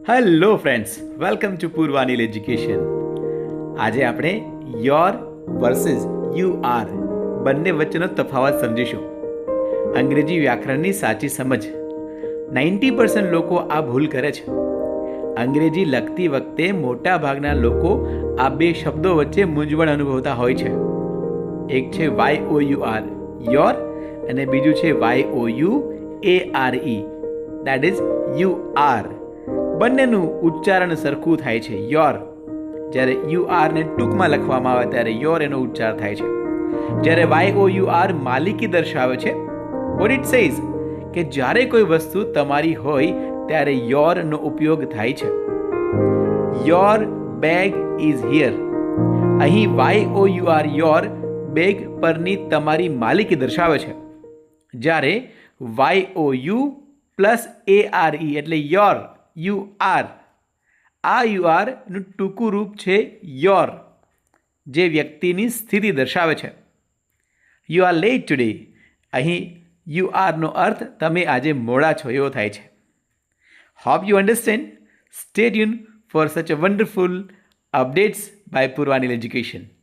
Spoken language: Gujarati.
Hello friends, welcome to Purvanil education. આજે આપણે યોર વર્સિસ યુ આર બંને વચ્ચેનો તફાવત સમજીશું. અંગ્રેજી વ્યાકરણની સાચી સમજ. 90% લોકો આ ભૂલ કરે છે. અંગ્રેજી લખતી વખતે મોટા ભાગના લોકો આ બે શબ્દો વચ્ચે મૂંઝવણ અનુભવતા હોય છે. એક છે YOUR યોર અને બીજું છે YOUARE that is you are. બંનેનું ઉચ્ચારણ સરખું થાય છે યોર. જ્યારે યુ આરને ટૂંકમાં લખવામાં આવે ત્યારે યોર એનો ઉચ્ચાર થાય છે. જ્યારે YOUR માલિકી દર્શાવે છે. વોટ ઇટ સેઝ કે જ્યારે કોઈ વસ્તુ તમારી હોય ત્યારે યોરનો ઉપયોગ થાય છે. Your bag is here. અહીં YOUR યોર બેગ પરની તમારી માલિકી દર્શાવે છે. જ્યારે YOU પ્લસ ARE એટલે યોર યુ આર, આ યુ આરનું ટૂંકું રૂપ છે યોર, જે વ્યક્તિની સ્થિતિ દર્શાવે છે. You are late today. અહીં યુ આરનો અર્થ તમે આજે મોડા છો એવો થાય છે. Hope you understand. Stay tune for such a wonderful updates by Purvanil education.